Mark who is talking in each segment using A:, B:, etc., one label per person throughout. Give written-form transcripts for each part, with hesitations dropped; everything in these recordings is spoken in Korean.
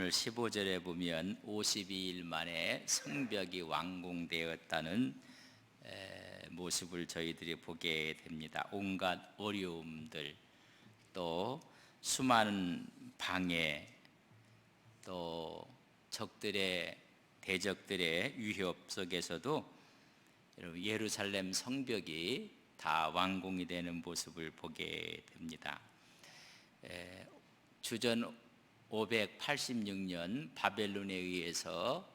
A: 오늘 15절에 보면 52일 만에 성벽이 완공되었다는 모습을 저희들이 보게 됩니다. 온갖 어려움들, 또 수많은 방해, 또 대적들의 위협 속에서도 예루살렘 성벽이 다 완공이 되는 모습을 보게 됩니다. 주전 586년 바벨론에 의해서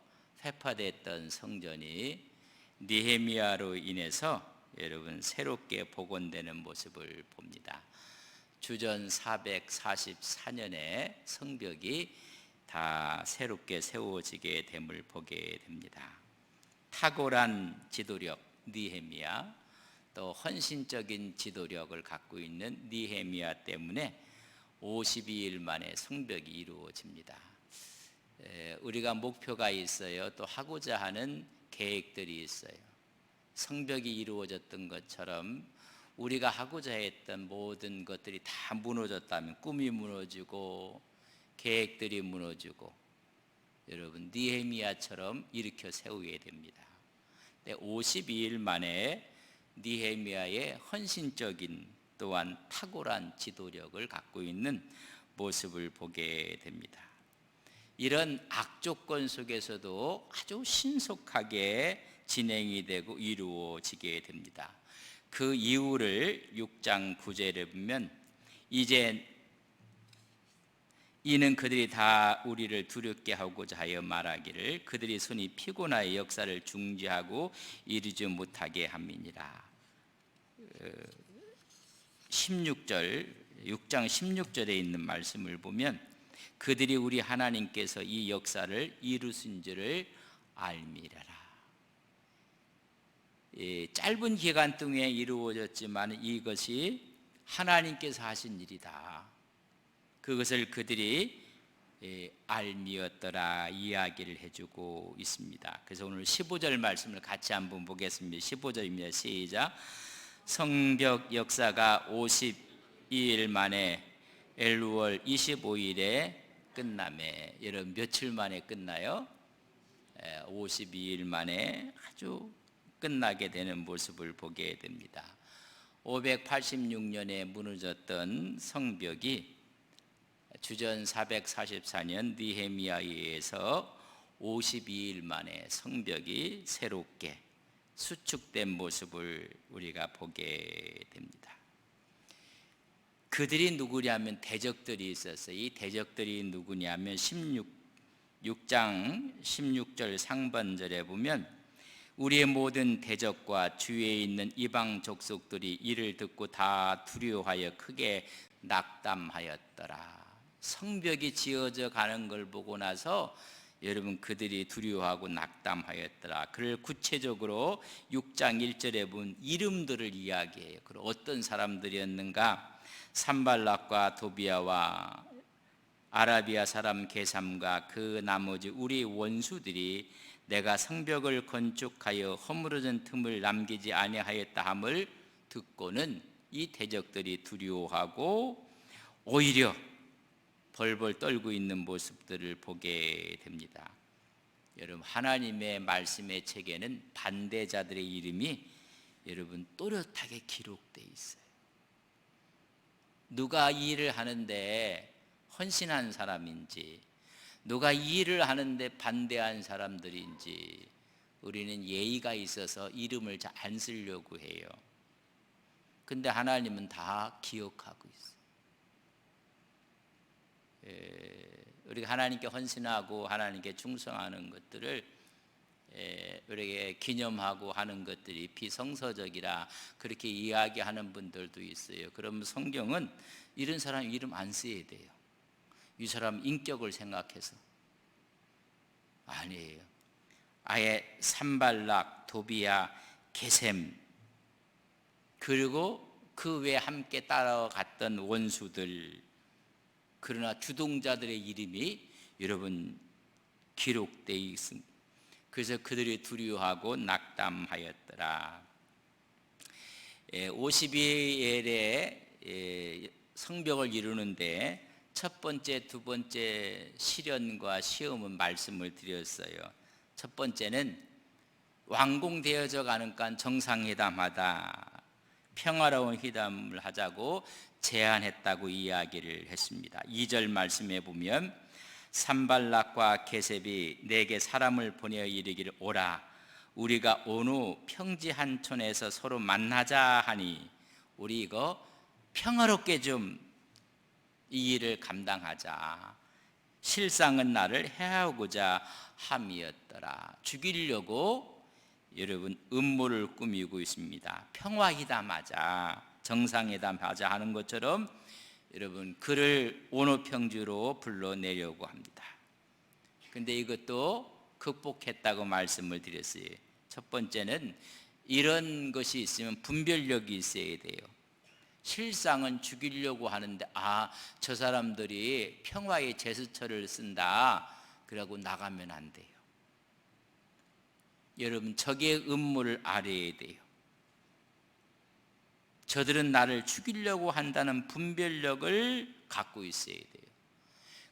A: 회파됐던 성전이 느헤미야로 인해서 여러분 새롭게 복원되는 모습을 봅니다. 주전 444년에 성벽이 다 새롭게 세워지게 됨을 보게 됩니다. 탁월한 지도력 느헤미야, 또 헌신적인 지도력을 갖고 있는 느헤미야 때문에 52일 만에 성벽이 이루어집니다. 우리가 목표가 있어요. 또 하고자 하는 계획들이 있어요. 성벽이 이루어졌던 것처럼 우리가 하고자 했던 모든 것들이 다 무너졌다면, 꿈이 무너지고 계획들이 무너지고, 여러분 느헤미야처럼 일으켜 세우게 됩니다. 52일 만에 느헤미야의 헌신적인 또한 탁월한 지도력을 갖고 있는 모습을 보게 됩니다. 이런 악조건 속에서도 아주 신속하게 진행이 되고 이루어지게 됩니다. 그 이유를 6장 9절에 보면, 이제 이는 그들이 다 우리를 두렵게 하고자 하여 말하기를 그들이 손이 피곤하여 역사를 중지하고 이루지 못하게 함이니라. 6장 16절에 있는 말씀을 보면, 그들이 우리 하나님께서 이 역사를 이루신 줄을 알미라라. 짧은 기간 동안에 이루어졌지만 이것이 하나님께서 하신 일이다. 그것을 그들이 알미었더라 이야기를 해주고 있습니다. 그래서 오늘 15절 말씀을 같이 한번 보겠습니다. 15절입니다. 시작. 성벽 역사가 52일 만에 엘루월 25일에 끝나매. 여러분 며칠 만에 끝나요? 52일 만에 아주 끝나게 되는 모습을 보게 됩니다. 586년에 무너졌던 성벽이 주전 444년 느헤미야에 의해서 52일 만에 성벽이 새롭게 수축된 모습을 우리가 보게 됩니다. 그들이 누구냐면 대적들이 있었어요. 이 대적들이 누구냐면 6장 16절 상반절에 보면, 우리의 모든 대적과 주위에 있는 이방 족속들이 이를 듣고 다 두려워하여 크게 낙담하였더라. 성벽이 지어져 가는 걸 보고 나서 여러분 그들이 두려워하고 낙담하였더라. 그를 구체적으로 6장 1절에 본 이름들을 이야기해요. 그럼 어떤 사람들이었는가? 산발락과 도비아와 아라비아 사람 게삼과 그 나머지 우리 원수들이 내가 성벽을 건축하여 허물어진 틈을 남기지 아니하였다 함을 듣고는 이 대적들이 두려워하고 오히려 벌벌 떨고 있는 모습들을 보게 됩니다. 여러분 하나님의 말씀의 책에는 반대자들의 이름이 여러분 또렷하게 기록되어 있어요. 누가 이 일을 하는데 헌신한 사람인지, 누가 이 일을 하는데 반대한 사람들인지 우리는 예의가 있어서 이름을 잘 안 쓰려고 해요. 근데 하나님은 다 기억하고 있어요. 우리가 하나님께 헌신하고 하나님께 충성하는 것들을 우리에게 기념하고 하는 것들이 비성서적이라 그렇게 이야기하는 분들도 있어요. 그러면 성경은 이런 사람 이름 안 써야 돼요. 이 사람 인격을 생각해서. 아니에요. 아예 산발락, 도비아, 게셈, 그리고 그 외에 함께 따라갔던 원수들, 그러나 주동자들의 이름이 여러분 기록되어 있습니다. 그래서 그들이 두려워하고 낙담하였더라. 52일에 성벽을 이루는데 첫 번째, 두 번째 시련과 시험은 말씀을 드렸어요. 첫 번째는 완공되어져 가니까 정상회담하다, 평화로운 회담을 하자고 제안했다고 이야기를 했습니다. 2절 말씀에 보면 산발락과 게셉이 내게 사람을 보내어 이르기를 오라, 우리가 어느 평지한 촌에서 서로 만나자 하니 우리 이거 평화롭게 좀 이 일을 감당하자. 실상은 나를 해하고자 함이었더라. 죽이려고 여러분 음모를 꾸미고 있습니다. 평화회담하자, 정상회담하자 하는 것처럼 여러분 그를 오노평주로 불러내려고 합니다. 근데 이것도 극복했다고 말씀을 드렸어요. 첫 번째는 이런 것이 있으면 분별력이 있어야 돼요. 실상은 죽이려고 하는데 저 사람들이 평화의 제스처를 쓴다, 그러고 나가면 안 돼요. 여러분 적의 음모를 알아야 돼요. 저들은 나를 죽이려고 한다는 분별력을 갖고 있어야 돼요.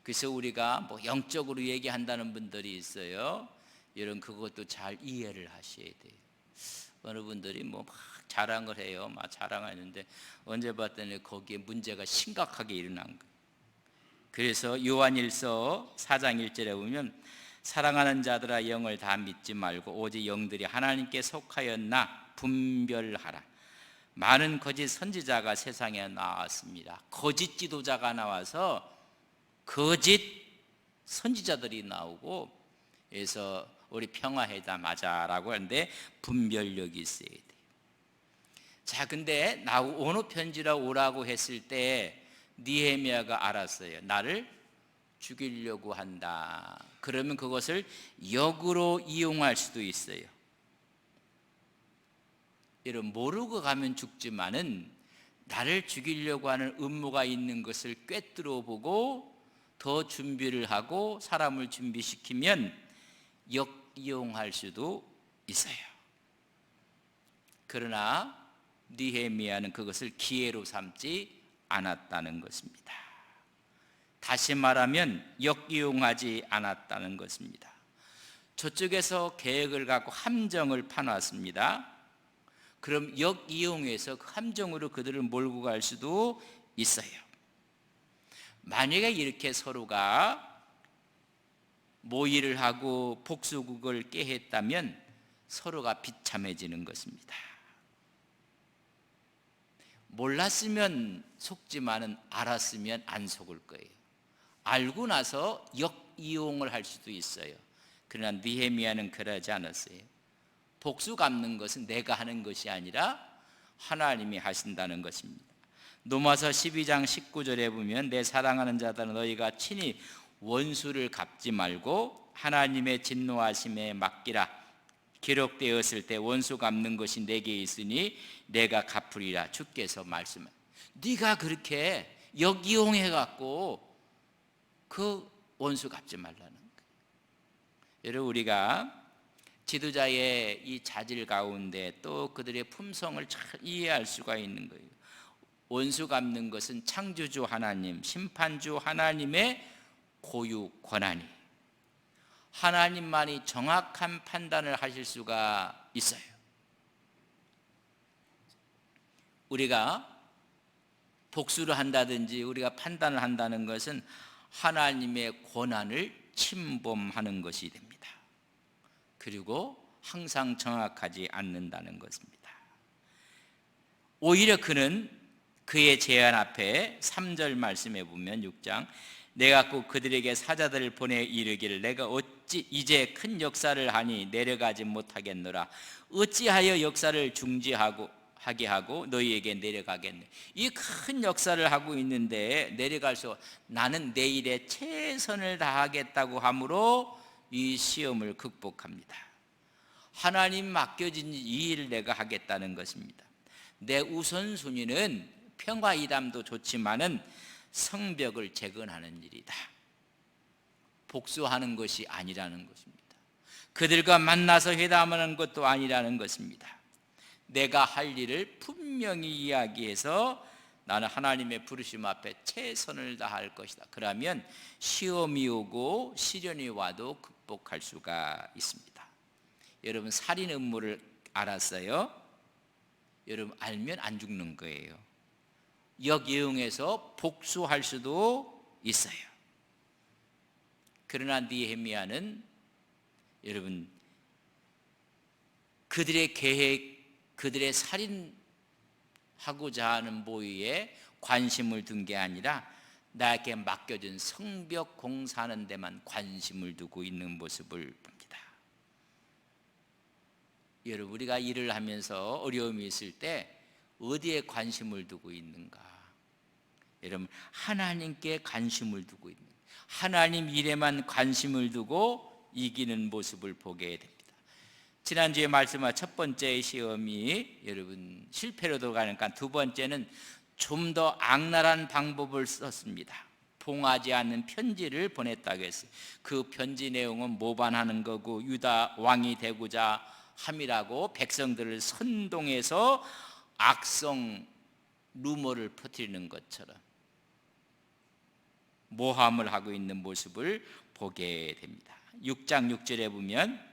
A: 그래서 우리가 뭐 영적으로 얘기한다는 분들이 있어요. 여러분 그것도 잘 이해를 하셔야 돼요. 어느 분들이 뭐 막 자랑을 해요. 막 자랑하는데 언제 봤더니 거기에 문제가 심각하게 일어난 거예요. 그래서 요한일서 4장 1절에 보면 사랑하는 자들아 영을 다 믿지 말고 오직 영들이 하나님께 속하였나 분별하라. 많은 거짓 선지자가 세상에 나왔습니다. 거짓 지도자가 나와서 거짓 선지자들이 나오고, 그래서 우리 평화회담하자라고 하는데 분별력이 있어야 돼요. 자, 근데 어느 편지라 오라고 했을 때 느헤미야가 알았어요. 나를 죽이려고 한다. 그러면 그것을 역으로 이용할 수도 있어요. 여러분 모르고 가면 죽지만은 나를 죽이려고 하는 음모가 있는 것을 꿰뚫어 보고 더 준비를 하고 사람을 준비시키면 역이용할 수도 있어요. 그러나 느헤미야는 그것을 기회로 삼지 않았다는 것입니다. 다시 말하면 역이용하지 않았다는 것입니다. 저쪽에서 계획을 갖고 함정을 파놨습니다. 그럼 역이용해서 그 함정으로 그들을 몰고 갈 수도 있어요. 만약에 이렇게 서로가 모의를 하고 복수국을 깨했다면 서로가 비참해지는 것입니다. 몰랐으면 속지만은 알았으면 안 속을 거예요. 알고 나서 역이용을 할 수도 있어요. 그러나 느헤미야는 그러지 않았어요. 복수 갚는 것은 내가 하는 것이 아니라 하나님이 하신다는 것입니다. 로마서 12장 19절에 보면 내 사랑하는 자들아 너희가 친히 원수를 갚지 말고 하나님의 진노하심에 맡기라. 기록되었을 때 원수 갚는 것이 내게 있으니 내가 갚으리라. 주께서 말씀해. 네가 그렇게 역이용해 갖고 그 원수 갚지 말라는 거예요. 여러분 우리가 지도자의 이 자질 가운데 또 그들의 품성을 잘 이해할 수가 있는 거예요. 원수 갚는 것은 창조주 하나님, 심판주 하나님의 고유 권한이, 하나님만이 정확한 판단을 하실 수가 있어요. 우리가 복수를 한다든지 우리가 판단을 한다는 것은 하나님의 권한을 침범하는 것이 됩니다. 그리고 항상 정확하지 않는다는 것입니다. 오히려 그는 그의 제안 앞에 3절 말씀에 보면 6장 내가 꼭 그들에게 사자들을 보내 이르기를 내가 어찌 이제 큰 역사를 하니 내려가지 못하겠노라. 어찌하여 역사를 중지하게 하고 너희에게 내려가겠네. 이 큰 역사를 하고 있는데 내려갈 수, 나는 내 일에 최선을 다하겠다고 함으로 이 시험을 극복합니다. 하나님 맡겨진 이 일을 내가 하겠다는 것입니다. 내 우선순위는 평화이담도 좋지만은 성벽을 재건하는 일이다. 복수하는 것이 아니라는 것입니다. 그들과 만나서 회담하는 것도 아니라는 것입니다. 내가 할 일을 분명히 이야기해서 나는 하나님의 부르심 앞에 최선을 다할 것이다. 그러면 시험이 오고 시련이 와도 극복할 수가 있습니다. 여러분, 살인 음모를 알았어요? 여러분, 알면 안 죽는 거예요. 역이용해서 복수할 수도 있어요. 그러나 느헤미야는 여러분, 그들의 계획, 그들의 살인하고자 하는 모의에 관심을 둔 게 아니라 나에게 맡겨진 성벽 공사하는 데만 관심을 두고 있는 모습을 봅니다. 여러분, 우리가 일을 하면서 어려움이 있을 때 어디에 관심을 두고 있는가? 여러분, 하나님께 관심을 두고 있는, 하나님 일에만 관심을 두고 이기는 모습을 보게 됩니다. 지난주에 말씀한 첫 번째 시험이 여러분 실패로 들어가니까 두 번째는 좀 더 악랄한 방법을 썼습니다. 봉하지 않는 편지를 보냈다고 했어요. 그 편지 내용은 모반하는 거고 유다 왕이 되고자 함이라고 백성들을 선동해서 악성 루머를 퍼뜨리는 것처럼 모함을 하고 있는 모습을 보게 됩니다. 6장 6절에 보면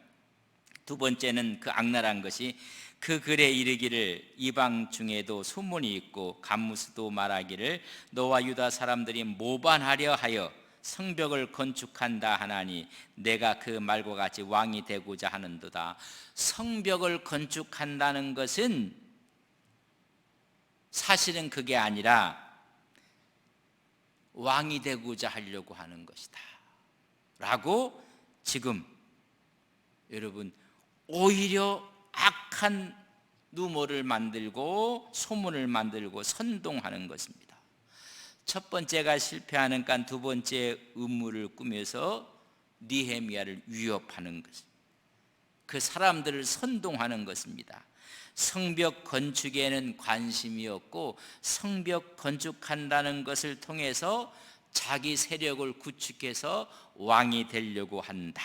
A: 두 번째는 그 악랄한 것이 그 글에 이르기를 이방 중에도 소문이 있고 감무스도 말하기를 너와 유다 사람들이 모반하려 하여 성벽을 건축한다 하나니 내가 그 말과 같이 왕이 되고자 하는도다. 성벽을 건축한다는 것은 사실은 그게 아니라 왕이 되고자 하려고 하는 것이다 라고 지금 여러분 오히려 악한 루머를 만들고 소문을 만들고 선동하는 것입니다. 첫 번째가 실패하니까 두 번째 음모를 꾸며서 느헤미야를 위협하는 것입니다. 그 사람들을 선동하는 것입니다. 성벽 건축에는 관심이 없고 성벽 건축한다는 것을 통해서 자기 세력을 구축해서 왕이 되려고 한다.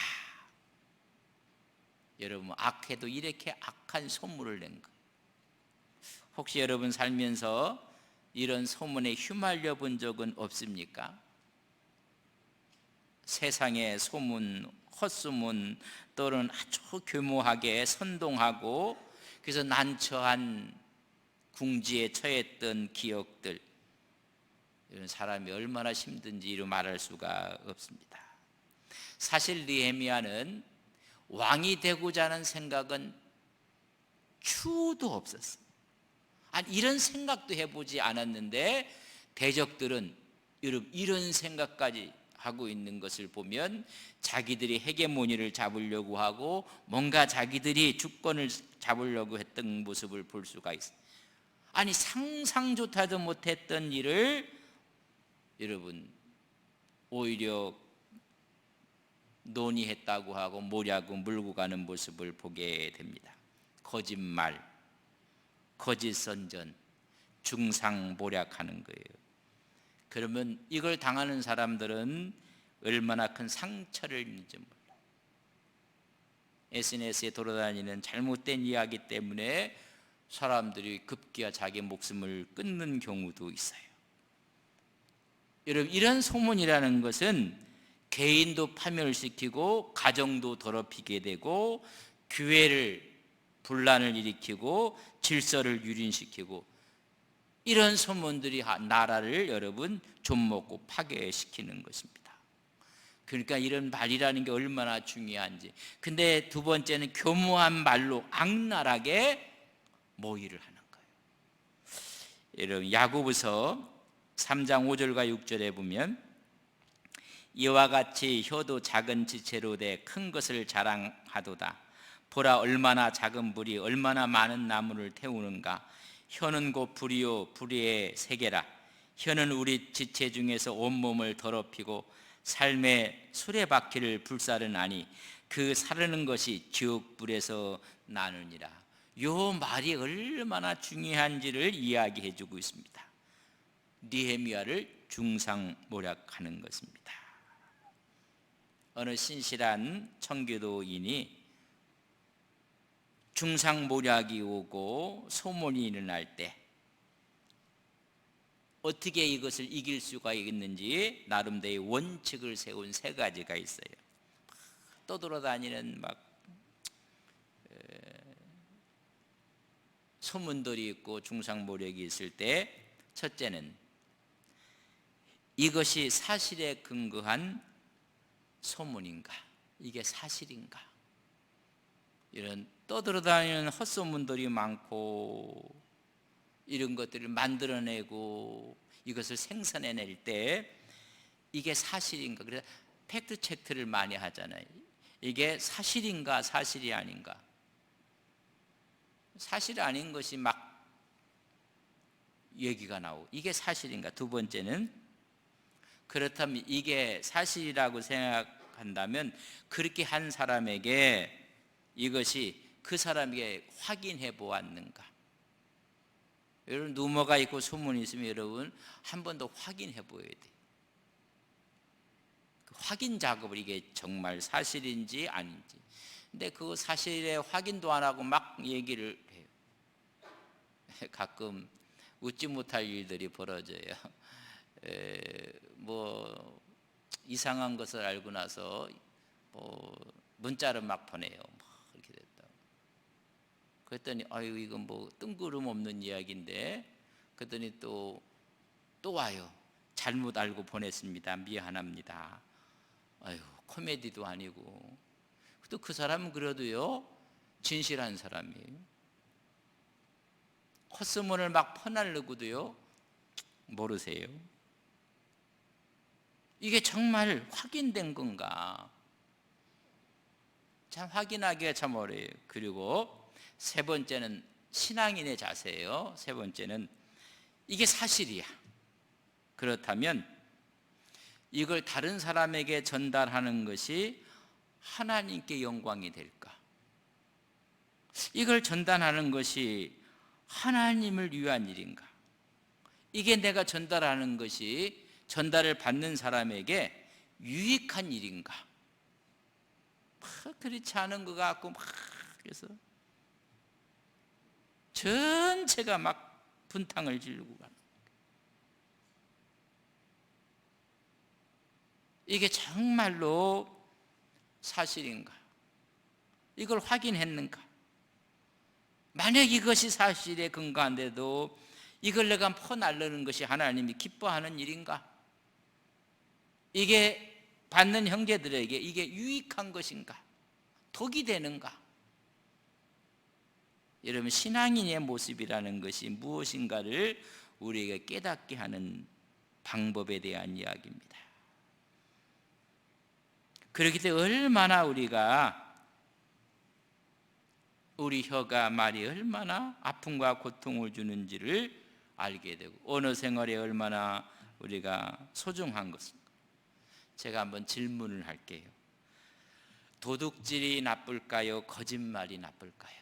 A: 여러분, 악해도 이렇게 악한 소문을 낸 거예요. 혹시 여러분 살면서 이런 소문에 휘말려 본 적은 없습니까? 세상의 소문, 헛소문 또는 아주 교모하게 선동하고 그래서 난처한 궁지에 처했던 기억들, 이런 사람이 얼마나 힘든지 이루 말할 수가 없습니다. 사실 느헤미야는 왕이 되고자 하는 생각은 추도 없었어요. 아니, 이런 생각도 해보지 않았는데 대적들은 이런 생각까지 하고 있는 것을 보면 자기들이 헤게모니를 잡으려고 하고 뭔가 자기들이 주권을 잡으려고 했던 모습을 볼 수가 있어요. 아니, 상상조차도 못했던 일을 여러분 오히려 논의했다고 하고 모략고 물고 가는 모습을 보게 됩니다. 거짓말, 거짓 선전, 중상모략하는 거예요. 그러면 이걸 당하는 사람들은 얼마나 큰 상처를 입는지 몰라요. SNS에 돌아다니는 잘못된 이야기 때문에 사람들이 급기야 자기 목숨을 끊는 경우도 있어요. 여러분, 이런 소문이라는 것은 개인도 파멸시키고 가정도 더럽히게 되고 교회를 분란을 일으키고 질서를 유린시키고 이런 소문들이 나라를 여러분 좀먹고 파괴시키는 것입니다. 그러니까 이런 말이라는 게 얼마나 중요한지. 근데 두 번째는 교묘한 말로 악랄하게 모의를 하는 거예요. 여러분, 야고보서 3장 5절과 6절에 보면 이와 같이 혀도 작은 지체로 돼 큰 것을 자랑하도다. 보라, 얼마나 작은 불이 얼마나 많은 나무를 태우는가. 혀는 곧 불이요 불의 세계라. 혀는 우리 지체 중에서 온몸을 더럽히고 삶의 수레바퀴를 불사르나니 그 사르는 것이 지옥불에서 나느니라. 요 말이 얼마나 중요한지를 이야기해 주고 있습니다. 느헤미야를 중상모략하는 것입니다. 어느 신실한 청교도인이 중상모략이 오고 소문이 일어날 때 어떻게 이것을 이길 수가 있는지 나름대로의 원칙을 세운 세 가지가 있어요. 떠돌아다니는 막 소문들이 있고 중상모략이 있을 때, 첫째는 이것이 사실에 근거한 소문인가? 이게 사실인가? 이런 떠돌아다니는 헛소문들이 많고 이런 것들을 만들어내고 이것을 생산해낼 때 이게 사실인가? 그래서 팩트 체크를 많이 하잖아요. 이게 사실인가 사실이 아닌가? 사실 아닌 것이 막 얘기가 나오고 이게 사실인가? 두 번째는 그렇다면 이게 사실이라고 생각한다면 그렇게 한 사람에게 이것이 그 사람에게 확인해 보았는가? 여러분 루머가 있고 소문이 있으면 여러분 한 번 더 확인해 보아야 돼요. 그 확인 작업을 이게 정말 사실인지 아닌지. 근데 그 사실에 확인도 안 하고 막 얘기를 해요. 가끔 웃지 못할 일들이 벌어져요. 뭐 이상한 것을 알고 나서 뭐 문자를 막 보내요. 막 그렇게 됐다. 그랬더니 아유 이건 뭐 뜬구름 없는 이야기인데, 그랬더니 또 와요. 잘못 알고 보냈습니다. 미안합니다. 아유 코미디도 아니고. 또 그 사람은 그래도요 진실한 사람이에요. 헛소문을 막 퍼날르고도요 모르세요. 이게 정말 확인된 건가? 참 확인하기가 참 어려워요. 그리고 세 번째는 신앙인의 자세예요. 세 번째는 이게 사실이야. 그렇다면 이걸 다른 사람에게 전달하는 것이 하나님께 영광이 될까? 이걸 전달하는 것이 하나님을 위한 일인가? 이게 내가 전달하는 것이 전달을 받는 사람에게 유익한 일인가? 그렇지 않은 것 같고 막 그래서 전체가 막 분탕을 지르고 가는. 이게 정말로 사실인가? 이걸 확인했는가? 만약 이것이 사실에 근거한데도 이걸 내가 퍼날르는 것이 하나님이 기뻐하는 일인가? 이게 받는 형제들에게 이게 유익한 것인가? 독이 되는가? 여러분 신앙인의 모습이라는 것이 무엇인가를 우리에게 깨닫게 하는 방법에 대한 이야기입니다. 그렇기 때문에 얼마나 우리 혀가 말이 얼마나 아픔과 고통을 주는지를 알게 되고 언어 생활에 얼마나 우리가 소중한 것인가. 제가 한번 질문을 할게요. 도둑질이 나쁠까요? 거짓말이 나쁠까요?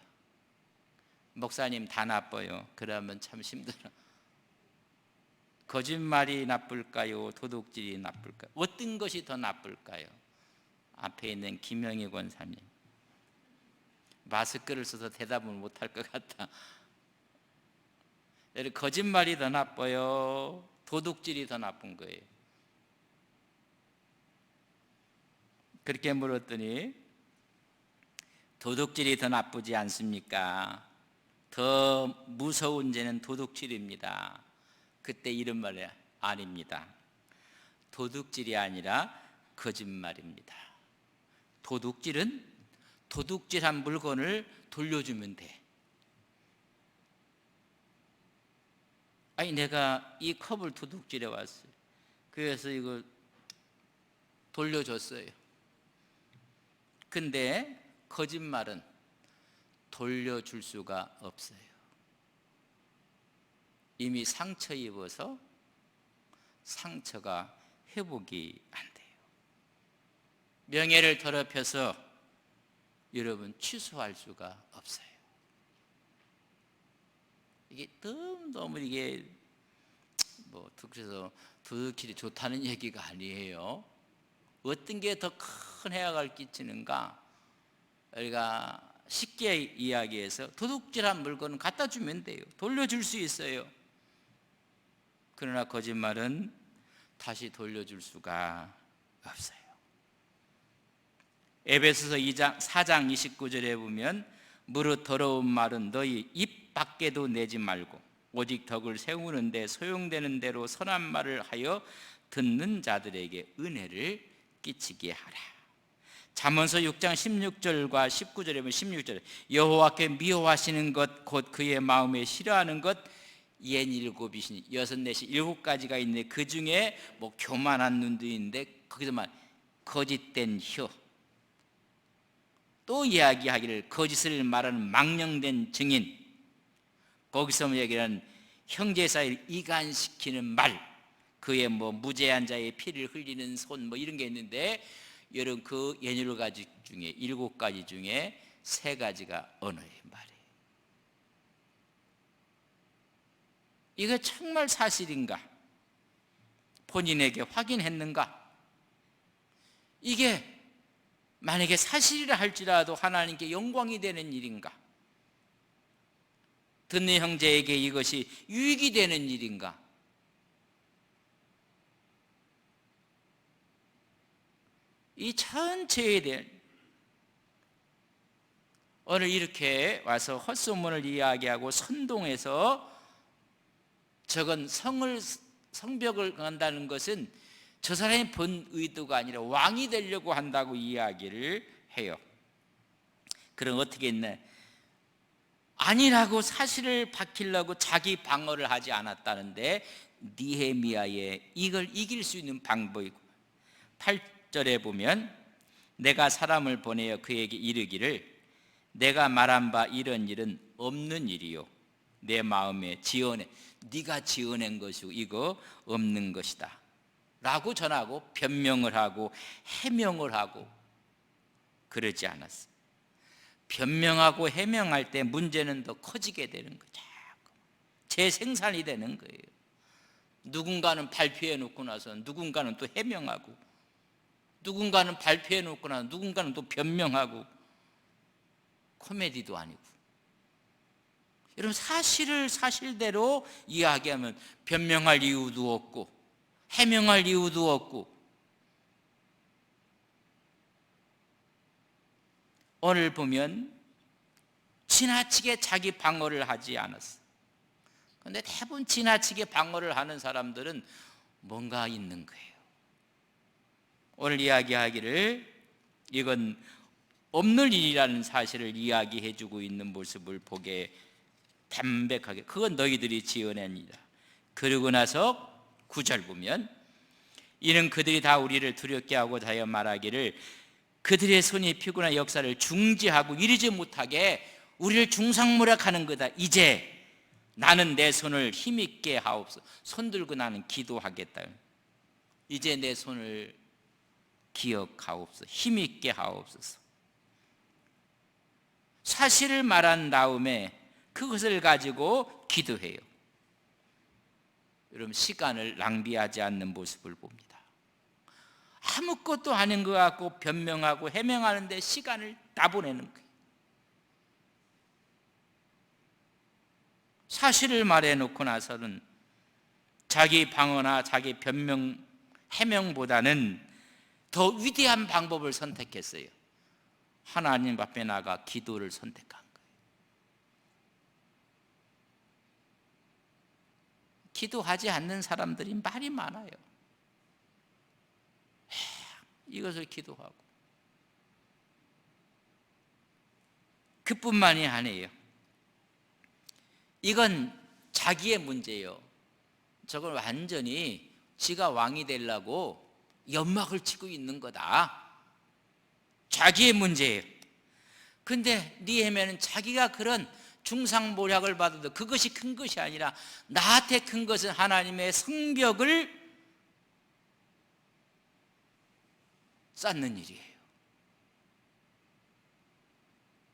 A: 목사님 다 나빠요. 그러면 참 힘들어. 거짓말이 나쁠까요? 도둑질이 나쁠까요? 어떤 것이 더 나쁠까요? 앞에 있는 김영희 권사님 마스크를 써서 대답을 못할 것 같다. 거짓말이 더 나빠요? 도둑질이 더 나쁜 거예요? 그렇게 물었더니 도둑질이 더 나쁘지 않습니까? 더 무서운 죄는 도둑질입니다. 그때 이런 말이 아닙니다. 도둑질이 아니라 거짓말입니다. 도둑질은 도둑질한 물건을 돌려주면 돼. 아니 내가 이 컵을 도둑질해 왔어요. 그래서 이걸 돌려줬어요. 근데 거짓말은 돌려줄 수가 없어요. 이미 상처 입어서 상처가 회복이 안 돼요. 명예를 더럽혀서 여러분 취소할 수가 없어요. 이게 너무 이게 뭐 그래서 도둑질이 좋다는 얘기가 아니에요. 어떤 게 더 큰 해악을 끼치는가? 우리가 쉽게 이야기해서 도둑질한 물건은 갖다 주면 돼요. 돌려줄 수 있어요. 그러나 거짓말은 다시 돌려줄 수가 없어요. 에베소서 4장 29절에 보면 무릇 더러운 말은 너희 입 밖에도 내지 말고 오직 덕을 세우는 데 소용되는 대로 선한 말을 하여 듣는 자들에게 은혜를 끼치게 하라. 잠언서 6장 16절과 19절에 보면 16절에 여호와께 미워하시는 것 곧 그의 마음에 싫어하는 것 옌일곱이시니 여섯 넷이 7가지가 있는데 그 중에 뭐 교만한 눈도 있는데 거기서 말 거짓된 혀, 또 이야기하기를 거짓을 말하는 망령된 증인, 거기서 얘기하는 형제 사이를 이간시키는 말, 그의 뭐 무죄한 자의 피를 흘리는 손, 뭐 이런 게 있는데 여러분 그 17가지 중에 7가지 중에 3가지가 언어의 말이에요. 이거 정말 사실인가? 본인에게 확인했는가? 이게 만약에 사실이라 할지라도 하나님께 영광이 되는 일인가? 듣는 형제에게 이것이 유익이 되는 일인가? 이 전체에 대한 오늘 이렇게 와서 헛소문을 이야기하고 선동해서 저건 성벽을 간다는 것은 저 사람의 본 의도가 아니라 왕이 되려고 한다고 이야기를 해요. 그럼 어떻게 했나? 아니라고 사실을 밝히려고 자기 방어를 하지 않았다는데 느헤미야의 이걸 이길 수 있는 방법이고 8절에 보면 내가 사람을 보내어 그에게 이르기를 내가 말한 바 이런 일은 없는 일이요 내 마음에 지어내 네가 지어낸 것이고 이거 없는 것이다 라고 전하고 변명을 하고 해명을 하고 그러지 않았어요. 변명하고 해명할 때 문제는 더 커지게 되는 거죠. 재생산이 되는 거예요. 누군가는 발표해 놓고 나서 누군가는 또 해명하고 누군가는 발표해 놓고 나서 누군가는 또 변명하고 코미디도 아니고 여러분 사실을 사실대로 이야기하면 변명할 이유도 없고 해명할 이유도 없고 오늘 보면 지나치게 자기 방어를 하지 않았어. 그런데 대부분 지나치게 방어를 하는 사람들은 뭔가 있는 거예요. 오늘 이야기하기를 이건 없는 일이라는 사실을 이야기해 주고 있는 모습을 보게 담백하게 그건 너희들이 지어낸 일이다. 그러고 나서 9절 보면 이는 그들이 다 우리를 두렵게 하고 하여 말하기를 그들의 손이 피곤한 역사를 중지하고 이르지 못하게 우리를 중상모략하는 거다. 이제 나는 내 손을 힘있게 하옵소서. 손 들고 나는 기도하겠다. 이제 내 손을 기억하옵소서. 힘있게 하옵소서. 사실을 말한 다음에 그것을 가지고 기도해요. 여러분 시간을 낭비하지 않는 모습을 봅니다. 아무것도 아닌 것 같고 변명하고 해명하는데 시간을 다 보내는 거예요. 사실을 말해놓고 나서는 자기 방어나 자기 변명, 해명보다는 더 위대한 방법을 선택했어요. 하나님 앞에 나가 기도를 선택한 거예요. 기도하지 않는 사람들이 말이 많아요. 이것을 기도하고 그뿐만이 아니에요. 이건 자기의 문제예요. 저걸 완전히 지가 왕이 되려고 연막을 치고 있는 거다. 자기의 문제예요. 근데 느헤미야는 자기가 그런 중상모략을 받아도 그것이 큰 것이 아니라 나한테 큰 것은 하나님의 성벽을 쌓는 일이에요.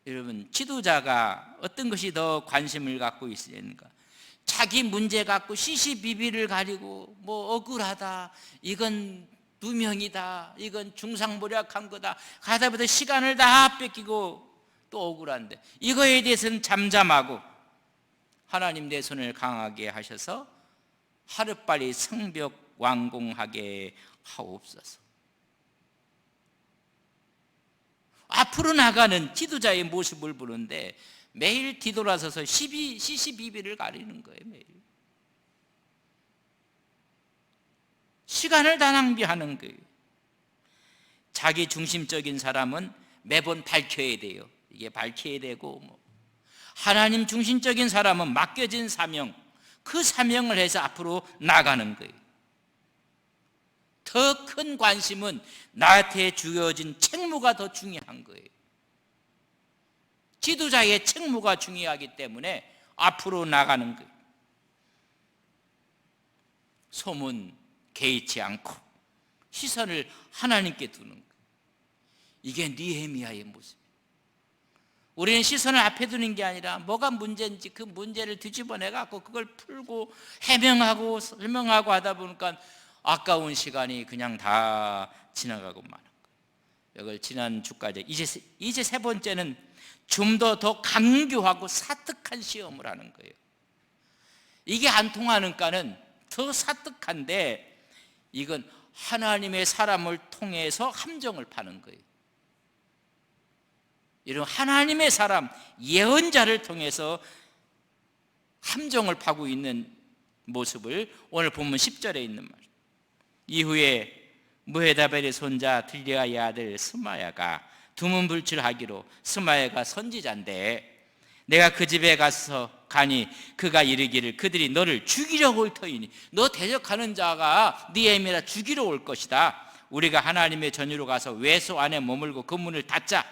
A: 여러분 지도자가 어떤 것이 더 관심을 갖고 있으는가? 자기 문제 갖고 시시비비를 가리고 뭐 억울하다, 이건 누명이다, 이건 중상모략한 거다 가다 보다 시간을 다 뺏기고 또 억울한데 이거에 대해서는 잠잠하고 하나님 내 손을 강하게 하셔서 하루빨리 성벽 완공하게 하옵소서. 앞으로 나가는 지도자의 모습을 보는데 매일 뒤돌아서서 시시비비를 가리는 거예요. 매일 시간을 다 낭비하는 거예요. 자기 중심적인 사람은 매번 밝혀야 돼요. 이게 밝혀야 되고, 하나님 중심적인 사람은 맡겨진 사명, 그 사명을 해서 앞으로 나가는 거예요. 더 큰 관심은 나한테 주어진 책무가 더 중요한 거예요. 지도자의 책무가 중요하기 때문에 앞으로 나가는 거예요. 소문 개의치 않고 시선을 하나님께 두는 거예요. 이게 느헤미야의 모습이에요. 우리는 시선을 앞에 두는 게 아니라 뭐가 문제인지 그 문제를 뒤집어내 갖고 그걸 풀고 해명하고 설명하고 하다 보니까 아까운 시간이 그냥 다 지나가고 마는 거예요. 이걸 지난 주까지 이제 세 번째는 좀 더 강교하고 사특한 시험을 하는 거예요. 이게 안 통하니까는 더 사특한데, 이건 하나님의 사람을 통해서 함정을 파는 거예요. 이런 하나님의 사람, 예언자를 통해서 함정을 파고 있는 모습을 오늘 본문 10절에 있는 말. 이후에 무헤다벨의 손자 들리아의 아들 스마야가 두문불출하기로, 스마야가 선지자인데 내가 그 집에 가니 그가 이르기를 그들이 너를 죽이려고 올 터이니, 너 대적하는 자가 느헤미야를 죽이러 올 것이다. 우리가 하나님의 전유로 가서 외소 안에 머물고 그 문을 닫자.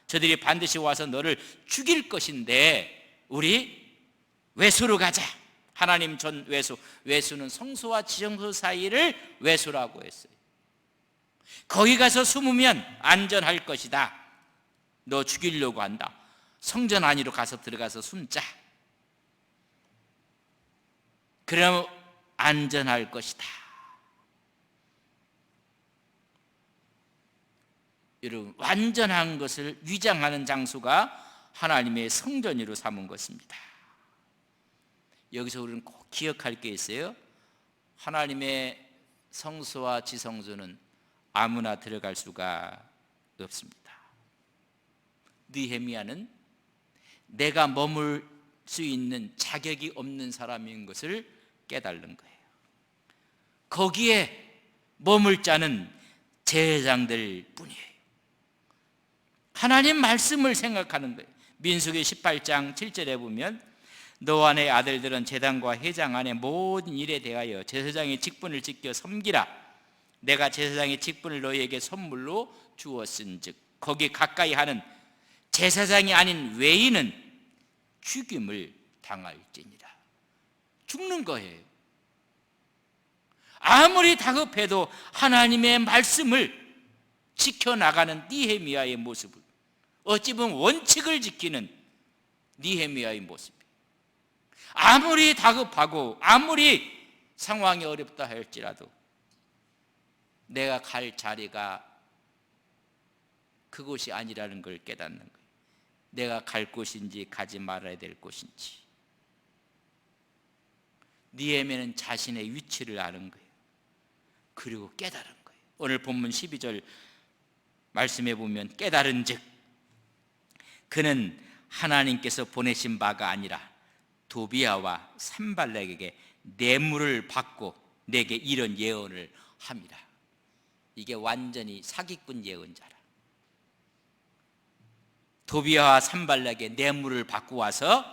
A: 저들이 반드시 와서 너를 죽일 것인데 우리 외소로 가자. 하나님 전 외소, 외소는 성소와 지성소 사이를 외소라고 했어요. 거기 가서 숨으면 안전할 것이다. 너 죽이려고 한다. 성전 안으로 가서 들어가서 숨자. 그럼 안전할 것이다. 여러분, 완전한 것을 위장하는 장소가 하나님의 성전으로 삼은 것입니다. 여기서 우리는 꼭 기억할 게 있어요. 하나님의 성소와 지성소는 아무나 들어갈 수가 없습니다. 느헤미야는 내가 머물 수 있는 자격이 없는 사람인 것을 깨달는 거예요. 거기에 머물 자는 제사장들 뿐이에요. 하나님 말씀을 생각하는 거예요. 민수기 18장 7절에 보면 너와 내 아들들은 제단과 회장 안에 모든 일에 대하여 제사장의 직분을 지켜 섬기라. 내가 제사장의 직분을 너희에게 선물로 주었은즉 거기 가까이 하는 제사장이 아닌 외인은 죽임을 당할지니라. 죽는 거예요. 아무리 다급해도 하나님의 말씀을 지켜나가는 느헤미야의 모습을, 어찌 보면 원칙을 지키는 느헤미야의 모습. 아무리 다급하고 아무리 상황이 어렵다 할지라도 내가 갈 자리가 그곳이 아니라는 걸 깨닫는 거예요. 내가 갈 곳인지 가지 말아야 될 곳인지. 느헤미야는 자신의 위치를 아는 거예요. 그리고 깨달은 거예요. 오늘 본문 12절 말씀해 보면 깨달은 즉 그는 하나님께서 보내신 바가 아니라 도비야와 산발락에게 뇌물을 받고 내게 이런 예언을 함이라. 이게 완전히 사기꾼 예언자라. 도비야와 산발락에게 뇌물을 받고 와서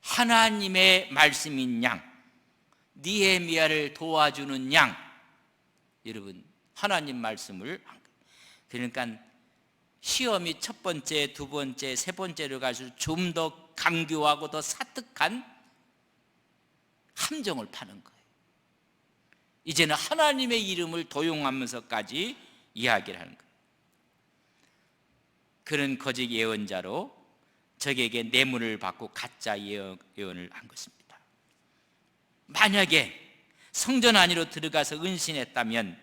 A: 하나님의 말씀인 양, 느헤미야를 도와주는 양, 여러분 하나님 말씀을, 그러니까 시험이 첫 번째, 두 번째, 세 번째로 갈수록 좀 더 강교하고 더 사특한 함정을 파는 거예요. 이제는 하나님의 이름을 도용하면서까지 이야기를 하는 거예요. 그런 거짓 예언자로 적에게 뇌물을 받고 가짜 예언을 한 것입니다. 만약에 성전 안으로 들어가서 은신했다면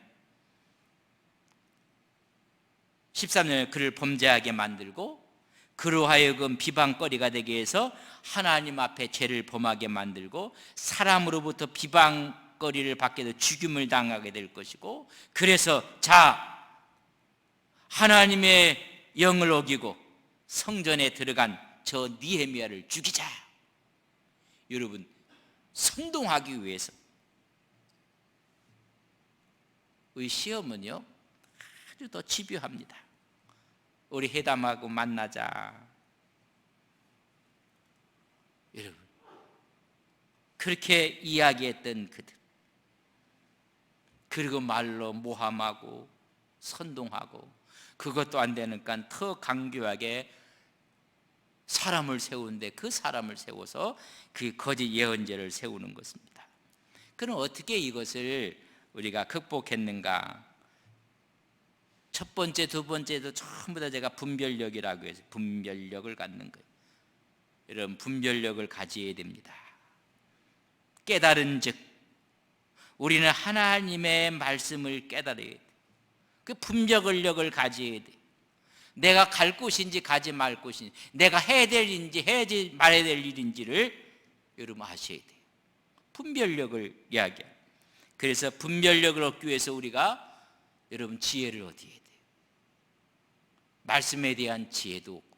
A: 13년에 그를 범죄하게 만들고 그로 하여금 비방거리가 되게 해서 하나님 앞에 죄를 범하게 만들고 사람으로부터 비방거리를 받게 되어 죽임을 당하게 될 것이고, 그래서 하나님의 영을 어기고 성전에 들어간 저 느헤미야를 죽이자. 여러분, 선동하기 위해서 우리 시험은요 아주 더 집요합니다. 우리 회담하고 만나자. 여러분, 그렇게 이야기했던 그들, 그리고 말로 모함하고 선동하고, 그것도 안 되니까 더 강교하게 사람을 세우는데 그 사람을 세워서 그 거짓 예언자를 세우는 것입니다. 그럼 어떻게 이것을 우리가 극복했는가? 첫 번째, 두 번째도 전부 다 제가 분별력이라고 해서 분별력을 갖는 거예요. 여러분, 분별력을 가져야 됩니다. 깨달은 즉, 우리는 하나님의 말씀을 깨달아야 돼요. 그 분별력을 가져야 돼요. 내가 갈 곳인지 가지 말 곳인지, 내가 해야 될 일인지 해야지 말아야 될 일인지를 여러분 아셔야 돼요. 분별력을 이야기해요. 그래서 분별력을 얻기 위해서 우리가 여러분 지혜를 얻어야 돼요. 말씀에 대한 지혜도 없고.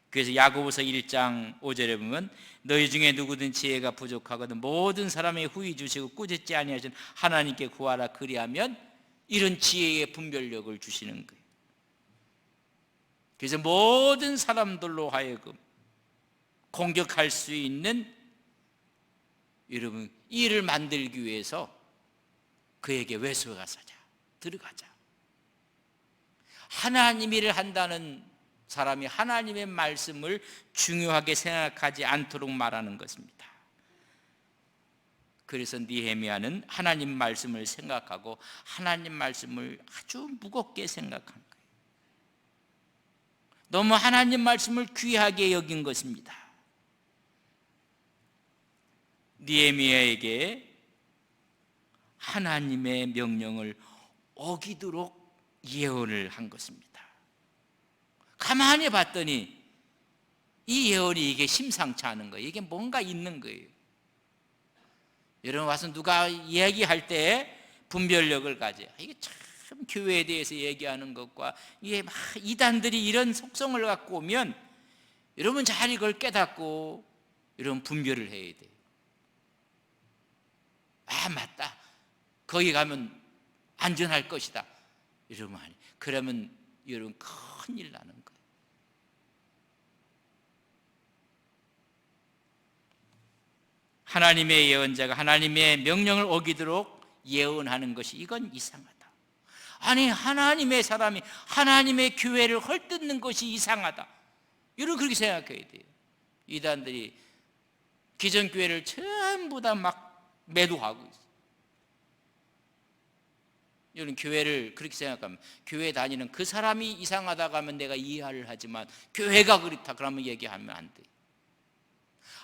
A: 그래서 야고보서 1장 5절에 보면 너희 중에 누구든 지혜가 부족하거든 모든 사람의 후히 주시고 꾸짖지 아니하신 하나님께 구하라. 그리하면 이런 지혜의 분별력을 주시는 거예요. 그래서 모든 사람들로 하여금 공격할 수 있는 여러분 일을 만들기 위해서 그에게 외소가 사자, 들어가자. 하나님 일을 한다는 사람이 하나님의 말씀을 중요하게 생각하지 않도록 말하는 것입니다. 그래서 느헤미야는 하나님 말씀을 생각하고 하나님 말씀을 아주 무겁게 생각한 거예요. 너무 하나님 말씀을 귀하게 여긴 것입니다. 느헤미야에게 하나님의 명령을 어기도록 예언을 한 것입니다. 가만히 봤더니 이 예언이 이게 심상치 않은 거예요. 이게 뭔가 있는 거예요. 여러분 와서 누가 이야기할 때 분별력을 가져. 이게 참 교회에 대해서 얘기하는 것과 이게 막 이단들이 이런 속성을 갖고 오면 여러분 잘 이걸 깨닫고 여러분 분별을 해야 돼요. 아 맞다. 거기 가면 안전할 것이다. 여러분 아니. 그러면 여러분 큰일 나는 거예요. 하나님의 예언자가 하나님의 명령을 어기도록 예언하는 것이 이건 이상하다. 아니 하나님의 사람이 하나님의 교회를 헐뜯는 것이 이상하다. 여러분 그렇게 생각해야 돼요. 이단들이 기존 교회를 전부 다 막 매도하고 있어요. 여러분 교회를 그렇게 생각하면 교회 다니는 그 사람이 이상하다고 하면 내가 이해를 하지만 교회가 그렇다 그러면 얘기하면 안 돼요.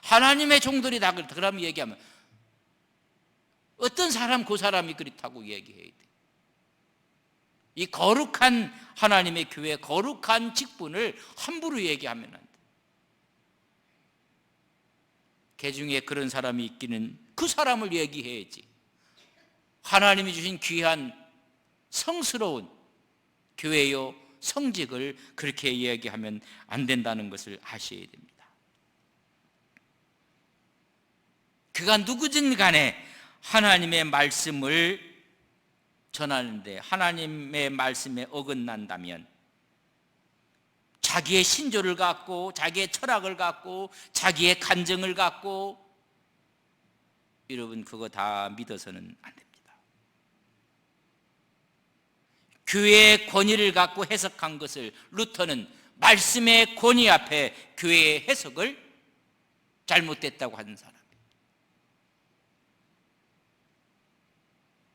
A: 하나님의 종들이 다 그렇다 그러면 얘기하면 어떤 사람 그 사람이 그렇다고 얘기해야 돼. 이 거룩한 하나님의 교회 거룩한 직분을 함부로 얘기하면 안 돼. 개 중에 그런 사람이 있기는 그 사람을 얘기해야지. 하나님이 주신 귀한 성스러운 교회요 성직을 그렇게 이야기하면 안 된다는 것을 아셔야 됩니다. 그가 누구든 간에 하나님의 말씀을 전하는데 하나님의 말씀에 어긋난다면 자기의 신조를 갖고 자기의 철학을 갖고 자기의 간증을 갖고 여러분 그거 다 믿어서는 안 됩니다. 교회의 권위를 갖고 해석한 것을 루터는 말씀의 권위 앞에 교회의 해석을 잘못됐다고 하는 사람.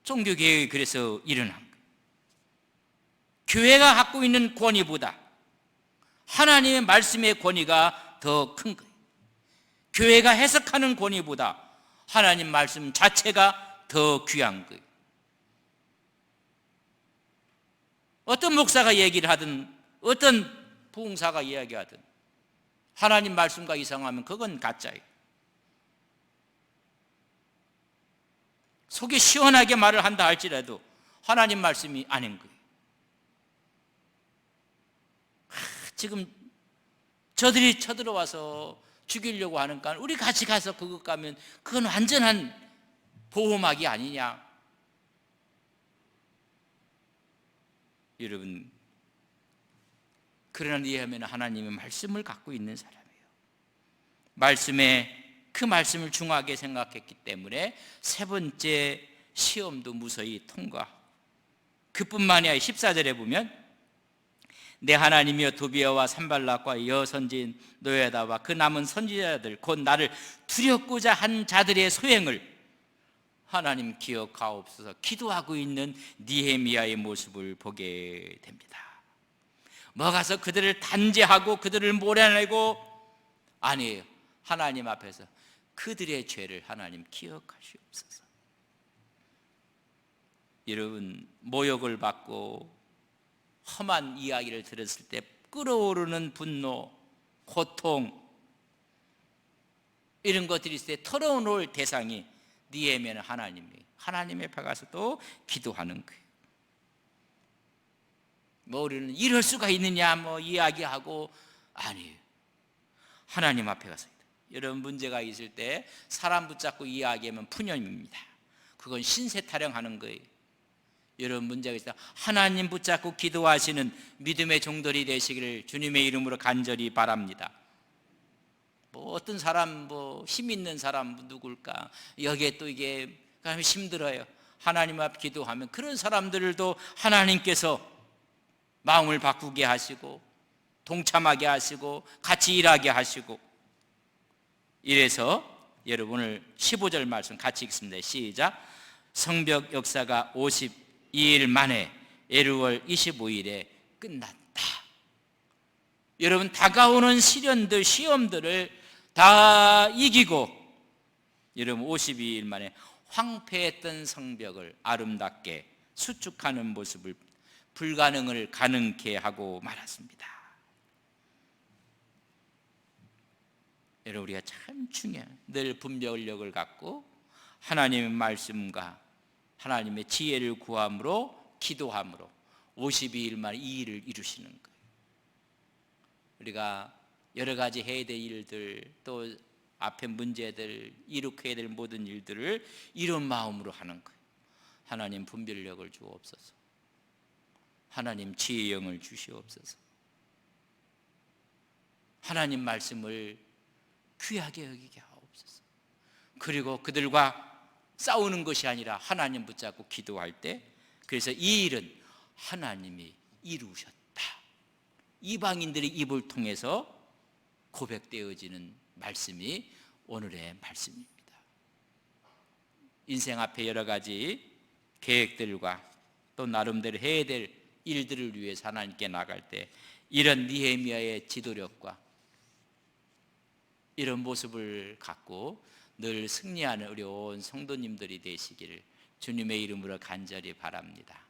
A: 종교개혁이 그래서 일어난 거예요. 교회가 갖고 있는 권위보다 하나님의 말씀의 권위가 더 큰 거예요. 교회가 해석하는 권위보다 하나님 말씀 자체가 더 귀한 거예요. 어떤 목사가 얘기를 하든 어떤 부흥사가 이야기하든 하나님 말씀과 이상하면 그건 가짜예요. 속이 시원하게 말을 한다 할지라도 하나님 말씀이 아닌 거예요. 지금 저들이 쳐들어와서 죽이려고 하니까 우리 같이 가서 그것 가면 그건 완전한 보호막이 아니냐. 여러분, 그러나 니에미야는 하나님의 말씀을 갖고 있는 사람이에요. 그 말씀을 중요하게 생각했기 때문에 세 번째 시험도 무사히 통과. 그뿐만이 아니라 14절에 보면 내 하나님이여 도비야와 산발락과 여선지인 노야다와 그 남은 선지자들 곧 나를 두렵고자 한 자들의 소행을 하나님 기억하옵소서. 기도하고 있는 니에미야의 모습을 보게 됩니다. 뭐 가서 그들을 단죄하고 그들을 몰아내고 아니에요. 하나님 앞에서 그들의 죄를 하나님 기억하시옵소서. 여러분, 모욕을 받고 험한 이야기를 들었을 때 끓어오르는 분노, 고통 이런 것들이 있을 때 털어놓을 대상이 니에미야는 하나님의 앞에 가서 또 기도하는 거예요. 뭐 우리는 이럴 수가 있느냐 뭐 이야기하고 아니에요. 하나님 앞에 가서 여러분 문제가 있을 때 사람 붙잡고 이야기하면 푸념입니다. 그건 신세 타령하는 거예요. 여러분 문제가 있다 하나님 붙잡고 기도하시는 믿음의 종들이 되시기를 주님의 이름으로 간절히 바랍니다. 뭐 어떤 사람 뭐 힘 있는 사람 누굴까 여기에 또 이게 힘들어요. 하나님 앞 기도하면 그런 사람들도 하나님께서 마음을 바꾸게 하시고 동참하게 하시고 같이 일하게 하시고 이래서 여러분 오늘 15절 말씀 같이 읽습니다. 시작. 성벽 역사가 52일 만에 에르월 25일에 끝났다. 여러분 다가오는 시련들 시험들을 다 이기고 여러분 52일 만에 황폐했던 성벽을 아름답게 수축하는 모습을 불가능을 가능케 하고 말았습니다. 여러분 우리가 참 중요해요. 늘 분별력을 갖고 하나님의 말씀과 하나님의 지혜를 구함으로 기도함으로 52일 만에 이 일을 이루시는 거예요. 우리가 여러 가지 해야 될 일들 또 앞에 문제들 이룩해야 될 모든 일들을 이런 마음으로 하는 거예요. 하나님 분별력을 주옵소서. 하나님 지혜의 영을 주시옵소서. 하나님 말씀을 귀하게 여기게 하옵소서. 그리고 그들과 싸우는 것이 아니라 하나님 붙잡고 기도할 때 그래서 이 일은 하나님이 이루셨다. 이방인들의 입을 통해서 고백되어지는 말씀이 오늘의 말씀입니다. 인생 앞에 여러 가지 계획들과 또 나름대로 해야 될 일들을 위해서 하나님께 나갈 때 이런 니에미야의 지도력과 이런 모습을 갖고 늘 승리하는 우리 온 성도님들이 되시기를 주님의 이름으로 간절히 바랍니다.